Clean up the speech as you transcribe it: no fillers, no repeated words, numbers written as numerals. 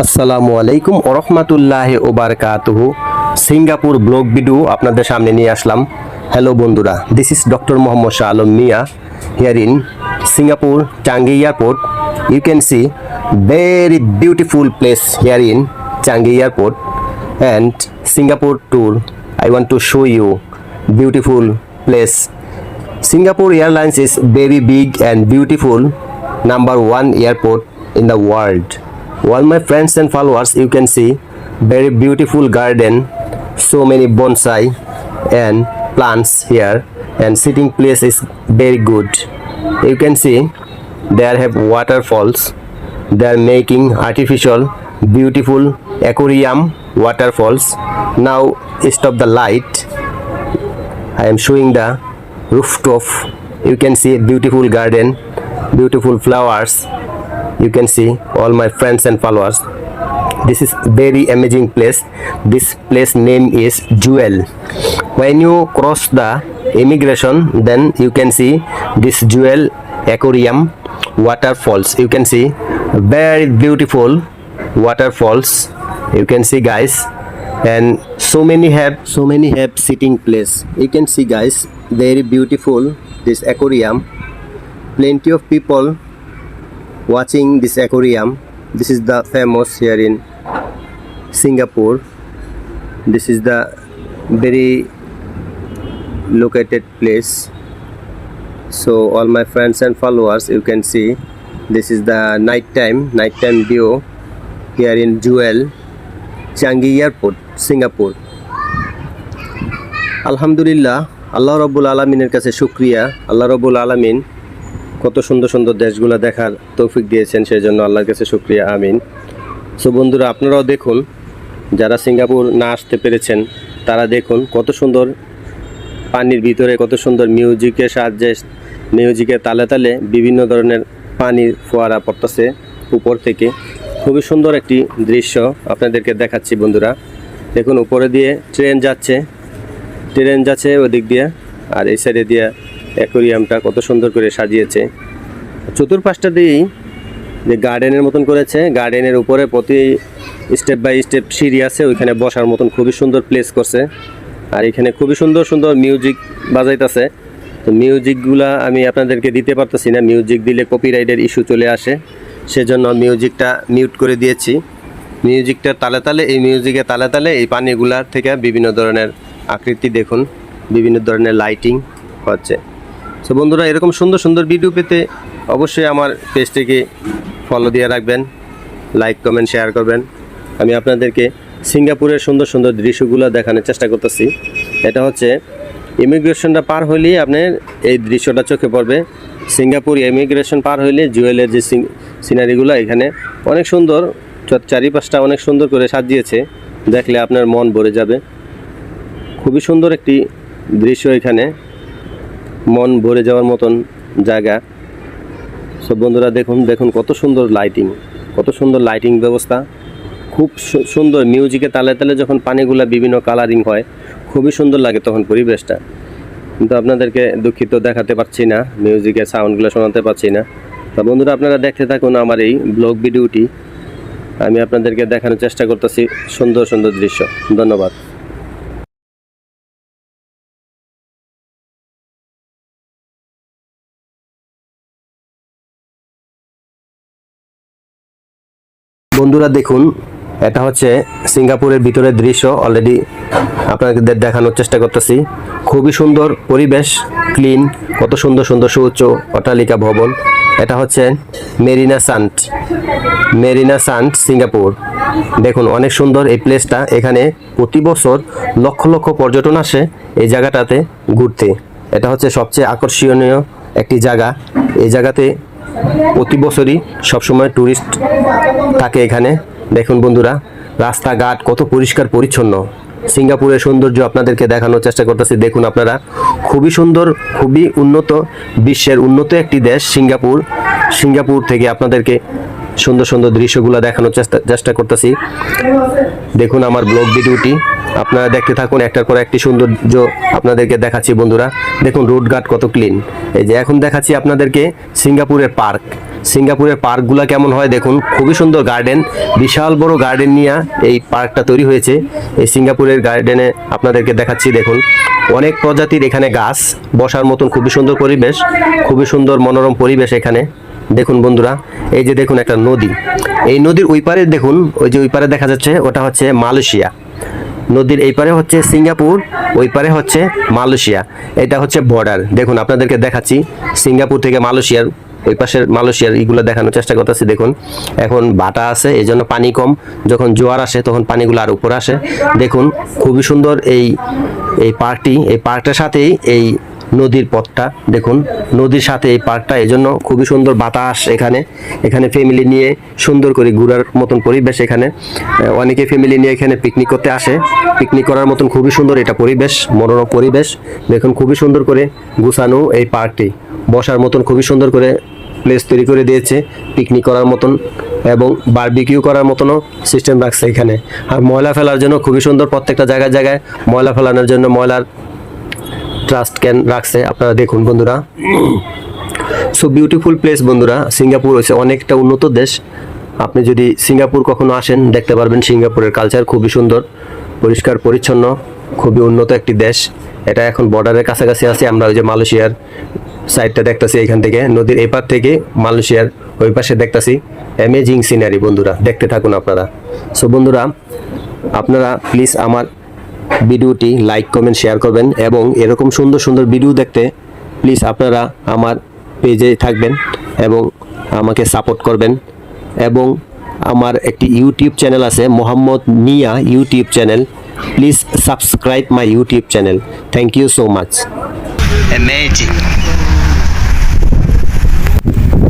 আসসালামু আলাইকুম ওরহমাতুল্লাহি ওবারাকাতুহু। সিঙ্গাপুর ব্লগ ভিডিও আপনাদের সামনে নিয়ে আসলাম। হ্যালো বন্ধুরা, this is doctor Mohammad Shah Alam Mia here in Singapore Changi airport. You can see very beautiful place here in Changi Airport and Singapore tour. I want to show you beautiful place. Singapore Airlines is very big and beautiful number one airport in the world. All my friends and followers, you can see very beautiful garden, so many bonsai and plants here, and sitting place is very good. You can see there have waterfalls. They are making artificial beautiful aquarium waterfalls. Now stop the light. I am showing the rooftop. You can see beautiful garden, beautiful flowers. You can see all my friends and followers. This is very amazing place. This place name is Jewel. When you cross the immigration, then you can see this Jewel aquarium waterfalls. You can see very beautiful waterfalls. You can see guys, and so many have sitting place. You can see guys, very beautiful this aquarium. Plenty of people watching this aquarium. This is the famous here in Singapore. This is the very located place. So all my friends and followers, you can see this is the nighttime view here in Jewel Changi Airport, Singapore. আলহামদুলিল্লাহ, আল্লাহ রব্বুল আলমিনের কাছে শুকরিয়া। আল্লাহ রব্বুল আলমিন কত সুন্দর সুন্দর দেশগুলো দেখার তৌফিক দিয়েছেন, সেই জন্য আল্লাহর কাছে শুকরিয়া, আমিন। সো বন্ধুরা, আপনারাও দেখুন, যারা সিঙ্গাপুর না আসতে পেরেছেন তারা দেখুন কত সুন্দর পানির ভিতরে, কত সুন্দর মিউজিকের সাহায্যে, মিউজিকের তালে তালে বিভিন্ন ধরনের পানির ফোয়ারা পড়তেছে উপর থেকে। খুবই সুন্দর একটি দৃশ্য আপনাদেরকে দেখাচ্ছি বন্ধুরা। দেখুন উপরে দিয়ে ট্রেন যাচ্ছে ওদিক দিয়ে, আর এই সাইডে দিয়ে অ্যাকোরিয়ামটা কত সুন্দর করে সাজিয়েছে। চতুর্পাশটা দিয়েই যে গার্ডেনের মতন করেছে, গার্ডেনের উপরে প্রতি স্টেপ বাই স্টেপ সিঁড়ি আছে, ওইখানে বসার মতন খুবই সুন্দর প্লেস করছে। আর এখানে খুবই সুন্দর সুন্দর মিউজিক বাজাইতেছে। তো মিউজিকগুলা আমি আপনাদেরকে দিতে পারতেছি না, মিউজিক দিলে কপিরাইটের ইস্যু চলে আসে, সেজন্য মিউজিকটা মিউট করে দিয়েছি। মিউজিকটার তালে তালে, এই মিউজিকের তালে তালে এই পানিগুলার থেকে বিভিন্ন ধরনের আকৃতি দেখুন, বিভিন্ন ধরনের লাইটিং হচ্ছে। সো বন্ধুরা, এরকম সুন্দর সুন্দর ভিডিও পেতে অবশ্যই আমার পেজটিকে ফলো দিয়ে রাখবেন, লাইক কমেন্ট শেয়ার করবেন। আমি আপনাদেরকে সিঙ্গাপুরের সুন্দর সুন্দর দৃশ্যগুলো দেখানোর চেষ্টা করতেছি। এটা হচ্ছে ইমিগ্রেশনটা পার হইলেই আপনার এই দৃশ্যটা চোখে পড়বে। সিঙ্গাপুর ইমিগ্রেশন পার হইলে জুয়েলের যে সিনারিগুলো এখানে অনেক সুন্দর, চারিপাশটা অনেক সুন্দর করে সাজিয়েছে, দেখলে আপনার মন ভরে যাবে। খুবই সুন্দর একটি দৃশ্য, এখানে মন ভরে যাওয়ার মতন জায়গা। সব বন্ধুরা দেখুন কত সুন্দর লাইটিং ব্যবস্থা, খুব সুন্দর। মিউজিকে তালে তালে যখন পানিগুলা বিভিন্ন কালারিং হয়, খুবই সুন্দর লাগে তখন পরিবেশটা। কিন্তু আপনাদেরকে দুঃখিত দেখাতে পারছি না, মিউজিকের সাউন্ডগুলো শোনাতে পারছি না। তা বন্ধুরা, আপনারা দেখতে থাকুন আমার এই ব্লগ ভিডিওটি। আমি আপনাদেরকে দেখানোর চেষ্টা করতেছি সুন্দর সুন্দর দৃশ্য। ধন্যবাদ। বন্ধুরা দেখুন, এটা হচ্ছে সিঙ্গাপুরের ভিতরের দৃশ্য। অলরেডি আপনাদের দেখানোর চেষ্টা করতেছি। খুবই সুন্দর পরিবেশ, ক্লিন, কত সুন্দর সুন্দর সুউচ্চ অট্টালিকা ভবন। এটা হচ্ছে মেরিনা সান্ট সিঙ্গাপুর। দেখুন অনেক সুন্দর এই প্লেসটা। এখানে প্রতি বছর লক্ষ লক্ষ পর্যটন আসে এই জায়গাটাতে ঘুরতে। এটা হচ্ছে সবচেয়ে আকর্ষণীয় একটি জায়গা। এই জায়গাতে প্রতি বছরই সবসময় ট্যুরিস্ট থাকে এখানে। দেখুন বন্ধুরা, রাস্তাঘাট কত পরিষ্কার পরিচ্ছন্ন। সিঙ্গাপুরের সৌন্দর্য আপনাদেরকে দেখানোর চেষ্টা করতেছি। দেখুন আপনারা, খুবই সুন্দর, খুবই উন্নত, বিশ্বের উন্নত একটি দেশ সিঙ্গাপুর থেকে আপনাদেরকে সুন্দর সুন্দর দৃশ্যগুলো দেখানোর চেষ্টা করতেছি। দেখুন আমার ব্লগ ভিডিওটি, আপনারা দেখতে থাকুন, একটার পর একটি সৌন্দর্য আপনাদেরকে দেখাচ্ছি বন্ধুরা। দেখুন রোডঘাট কত ক্লিন। এই যে এখন দেখাচ্ছি আপনাদেরকে সিঙ্গাপুরের পার্ক। সিঙ্গাপুরের পার্কগুলো কেমন হয় দেখুন, খুবই সুন্দর গার্ডেন, বিশাল বড় গার্ডেন নিয়ে এই পার্কটা তৈরি হয়েছে। এই সিঙ্গাপুরের গার্ডেনে আপনাদেরকে দেখাচ্ছি, দেখুন অনেক প্রজাতির এখানে গাছ, বসার মতন খুবই সুন্দর পরিবেশ, খুবই সুন্দর মনোরম পরিবেশ এখানে। দেখুন বন্ধুরা, এই যে দেখুন একটা নদী, এই নদীর ওই পারে দেখুন, ওই যে ওই পারে দেখা যাচ্ছে ওটা হচ্ছে মালয়েশিয়া। নদীর এই পারে হচ্ছে সিঙ্গাপুর, ওই পারে হচ্ছে মালয়েশিয়া, এটা হচ্ছে বর্ডার। দেখুন আপনাদেরকে দেখাচ্ছি সিঙ্গাপুর থেকে মালয়েশিয়ার ওই পাশের মালয়েশিয়ার এইগুলো দেখানোর চেষ্টা করতেছি। দেখুন এখন ভাটা আছে, এই জন্য পানি কম, যখন জোয়ার আসে তখন পানিগুলো আর উপরে আসে। দেখুন খুবই সুন্দর এই পার্কটার সাথেই এই নদীর পথটা, দেখুন নদীর সাথে এই পার্কটা, এই জন্য খুবই সুন্দর বাতাস এখানে ফ্যামিলি নিয়ে সুন্দর করে ঘোরার মতন পরিবেশ। এখানে অনেকে ফ্যামিলি নিয়ে এখানে পিকনিক করতে আসে, পিকনিক করার মতন খুবই সুন্দর এটা পরিবেশ, মনোরম পরিবেশ। দেখুন খুবই সুন্দর করে গুছানো এই পার্কটি, বসার মতন খুবই সুন্দর করে প্লেস তৈরি করে দিয়েছে পিকনিক করার মতন, এবং বারবিকিউ করার মতনও সিস্টেম রাখছে এখানে। আর ময়লা ফেলার জন্য খুবই সুন্দর, প্রত্যেকটা জায়গায় জায়গায় ময়লা ফেলানোর জন্য ময়লার ট্রাস্ট ক্যান রাখছে, আপনারা দেখুন বন্ধুরা। সো বিউটিফুল প্লেস বন্ধুরা, সিঙ্গাপুর হচ্ছে অনেকটা উন্নত দেশ। আপনি যদি সিঙ্গাপুর কখনো আসেন দেখতে পারবেন সিঙ্গাপুরের কালচার খুবই সুন্দর, পরিষ্কার পরিচ্ছন্ন, খুবই উন্নত একটি দেশ। এটা এখন বর্ডারের কাছাকাছি আছে, আমরা ওই যে মালয়েশিয়ার সাইডটা দেখতেছি, এখান থেকে নদীর এপার থেকে মালয়েশিয়ার ওই পাশে দেখতেছি। অ্যামেজিং সিনারি বন্ধুরা, দেখতে থাকুন আপনারা। সো বন্ধুরা, আপনারা প্লিজ আমার ভিডিওটি লাইক কমেন্ট শেয়ার করবেন, এবং এরকম সুন্দর সুন্দর ভিডিও দেখতে প্লিজ আপনারা আমার পেজে থাকবেন এবং আমাকে সাপোর্ট করবেন। এবং আমার একটি ইউটিউব চ্যানেল আছে, Mohammad Mia YouTube channel, please subscribe my YouTube channel. Thank you so much. Amazing.